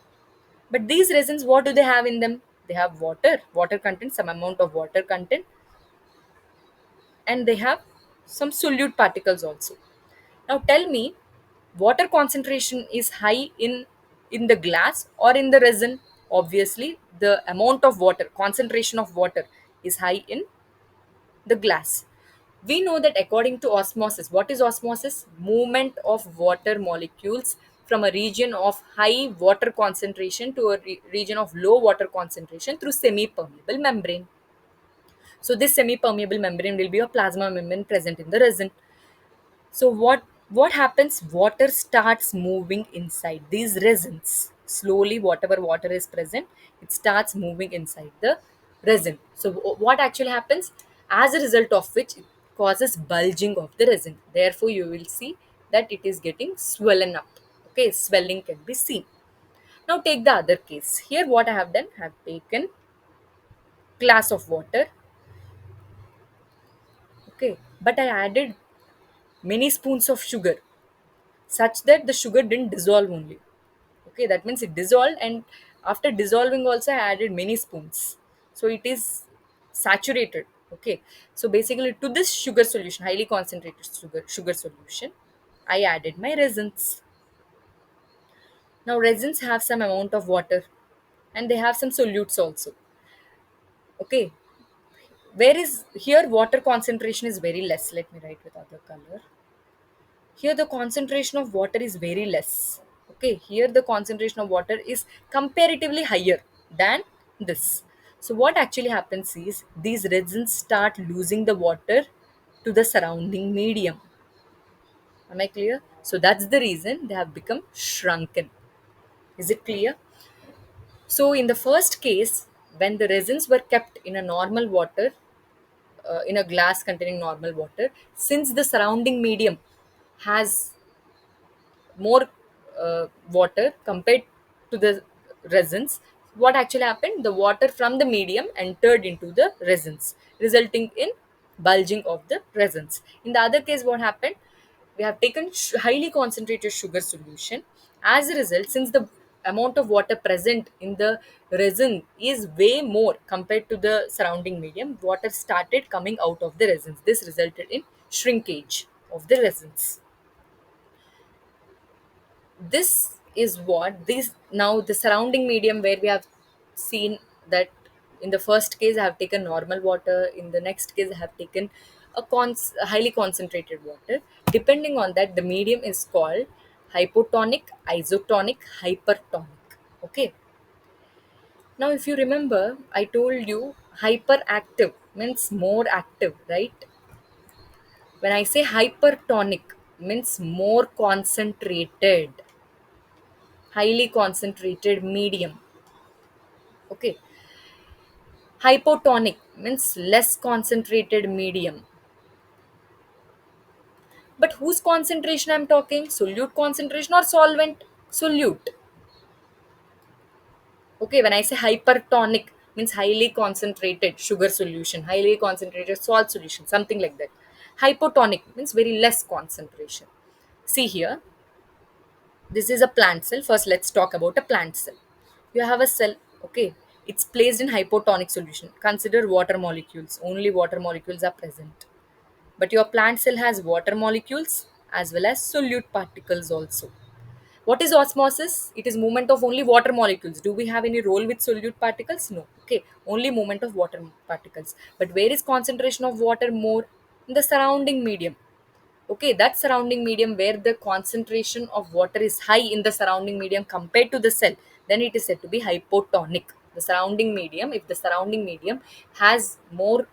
But these resins, what do they have in them? They have water content, some amount of water content, and they have some solute particles also. Now tell me, water concentration is high in the glass or in the resin? Obviously, the amount of water, concentration of water is high in the glass. We know that according to osmosis, what is osmosis? Movement of water molecules from a region of high water concentration to a region of low water concentration through semi-permeable membrane. So this semi-permeable membrane will be a plasma membrane present in the resin. So what happens? Water starts moving inside these resins. Slowly, whatever water is present, it starts moving inside the resin. So what actually happens? As a result of which, it causes bulging of the resin. Therefore, you will see that it is getting swollen up. Okay, swelling can be seen. Now take the other case. Here, what I have done, I have taken glass of water. Okay, but I added many spoons of sugar such that the sugar didn't dissolve only. Okay, that means it dissolved, and after dissolving also I added many spoons, so it is saturated. Okay, so basically to this sugar solution, highly concentrated sugar solution, I added my resins. Now resins have some amount of water and they have some solutes also. Okay, where is here water concentration is very less. Let me write with other color. Here the concentration of water is very less. Okay, here the concentration of water is comparatively higher than this. So what actually happens is these resins start losing the water to the surrounding medium. Am I clear? So that's the reason they have become shrunken. Is it clear? So in the first case, when the resins were kept in a normal water, in a glass containing normal water, since the surrounding medium has more water compared to the resins, what actually happened? The water from the medium entered into the resins, resulting in bulging of the resins. In the other case, what happened? We have taken highly concentrated sugar solution. As a result, since the amount of water present in the resin is way more compared to the surrounding medium, water started coming out of the resins. This resulted in shrinkage of the resins. This is what this now the surrounding medium, where we have seen that in the first case I have taken normal water, in the next case I have taken a highly concentrated water. Depending on that, the medium is called hypotonic, isotonic, hypertonic. Okay, now if you remember, I told you hyperactive means more active, right? When I say hypertonic, means more concentrated, highly concentrated medium. Okay, hypotonic means less concentrated medium. But whose concentration I'm talking? Solute concentration or solvent? Solute. Okay, when I say hypertonic, means highly concentrated sugar solution, highly concentrated salt solution, something like that. Hypotonic means very less concentration. See here, this is a plant cell. First, let's talk about a plant cell. You have a cell, okay, it's placed in hypotonic solution. Consider water molecules, only water molecules are present. But your plant cell has water molecules as well as solute particles also. What is osmosis? It is movement of only water molecules. Do we have any role with solute particles? No. Okay, only movement of water particles. But where is concentration of water more? In the surrounding medium. Okay, that surrounding medium where the concentration of water is high in the surrounding medium compared to the cell, then it is said to be hypotonic. The surrounding medium, if the surrounding medium has more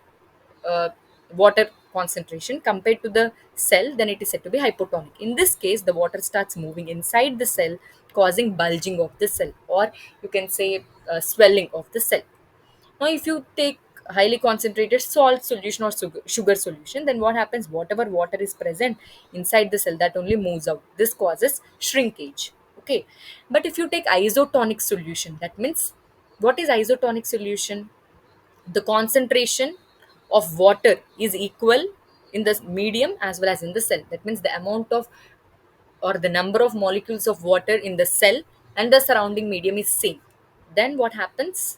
uh, water concentration compared to the cell, then it is said to be hypotonic. In this case, the water starts moving inside the cell, causing bulging of the cell, or you can say swelling of the cell. Now, if you take highly concentrated salt solution or sugar solution, then what happens? Whatever water is present inside the cell, that only moves out. This causes shrinkage. Okay, but if you take isotonic solution, that means, what is isotonic solution? The concentration of water is equal in the medium as well as in the cell. That means the amount of, or the number of molecules of water in the cell and the surrounding medium is same. Then what happens?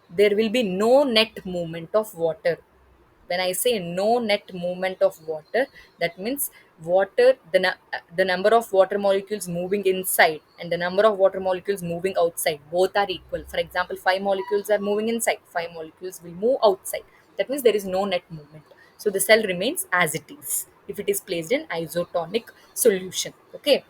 There will be no net movement of water. When I say no net movement of water, that means water, the number of water molecules moving inside and the number of water molecules moving outside, both are equal. For example, 5 molecules are moving inside, 5 molecules will move outside. That means there is no net movement, so the cell remains as it is if it is placed in isotonic solution. Okay,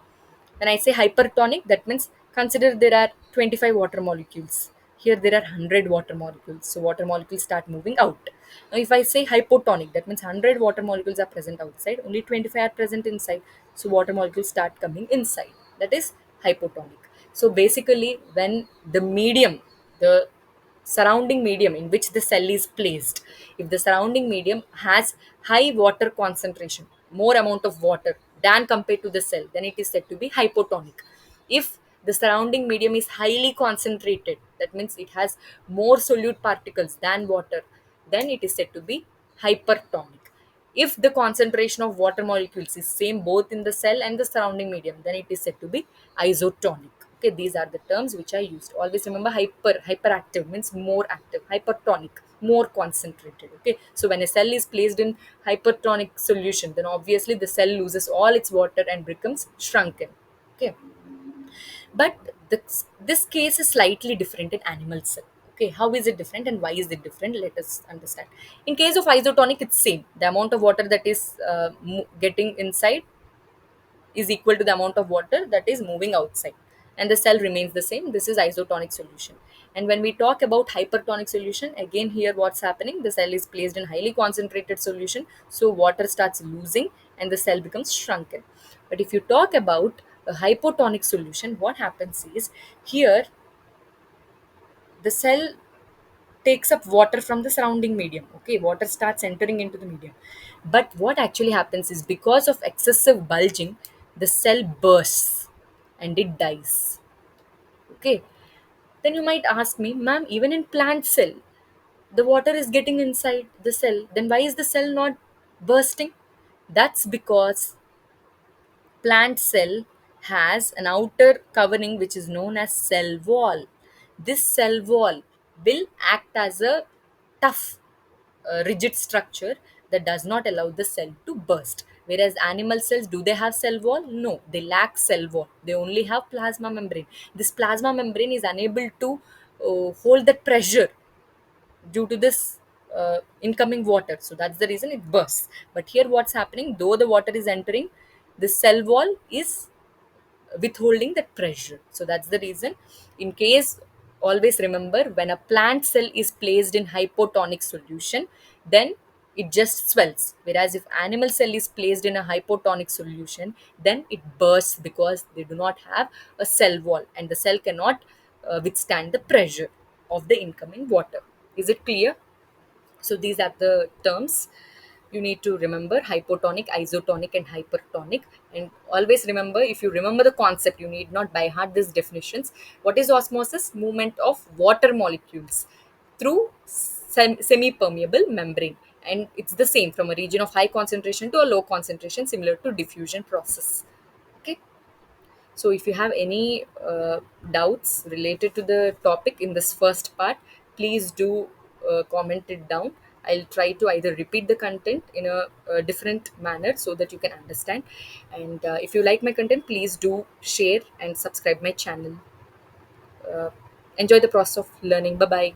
when I say hypertonic, that means, consider there are 25 water molecules. Here there are 100 water molecules. So water molecules start moving out. Now if I say hypotonic, that means 100 water molecules are present outside, only 25 are present inside. So water molecules start coming inside. That is hypotonic. So basically, when the medium, the surrounding medium in which the cell is placed, if the surrounding medium has high water concentration, more amount of water than compared to the cell, then it is said to be hypotonic. If the surrounding medium is highly concentrated, that means it has more solute particles than water, then it is said to be hypertonic. If the concentration of water molecules is same both in the cell and the surrounding medium, then it is said to be isotonic. Okay, these are the terms which I used. Always remember, hyperactive means more active, hypertonic more concentrated. Okay, so when a cell is placed in hypertonic solution, then obviously the cell loses all its water and becomes shrunken. Okay, but this case is slightly different in animal cell. Okay, how is it different and why is it different? Let us understand. In case of isotonic, it's same. The amount of water that is getting inside is equal to the amount of water that is moving outside, and the cell remains the same. This is isotonic solution. And when we talk about hypertonic solution, again here what's happening, the cell is placed in highly concentrated solution, so water starts losing and the cell becomes shrunken. But if you talk about a hypotonic solution, what happens is, here the cell takes up water from the surrounding medium. Okay, water starts entering into the medium, but what actually happens is, because of excessive bulging, the cell bursts and it dies. Okay, then you might ask me, ma'am, even in plant cell the water is getting inside the cell, then why is the cell not bursting? That's because plant cell has an outer covering which is known as cell wall. This cell wall will act as a tough, rigid structure that does not allow the cell to burst. Whereas animal cells, do they have cell wall? No, they lack cell wall. They only have plasma membrane. This plasma membrane is unable to hold that pressure due to this incoming water. So that's the reason it bursts. But here, what's happening? Though the water is entering, the cell wall is withholding that pressure. So that's the reason. In case, always remember, when a plant cell is placed in hypotonic solution, then it just swells. Whereas if animal cell is placed in a hypotonic solution, then it bursts because they do not have a cell wall and the cell cannot withstand the pressure of the incoming water. Is it clear? So these are the terms you need to remember hypotonic, isotonic, and hypertonic. And always remember, if you remember the concept, you need not by heart these definitions. What is osmosis? Movement of water molecules through semi-permeable membrane, and it's the same from a region of high concentration to a low concentration, similar to diffusion process. Okay. So, if you have any doubts related to the topic in this first part, please do comment it down. I'll try to either repeat the content in a different manner so that you can understand. And if you like my content, please do share and subscribe my channel. Enjoy the process of learning. Bye bye.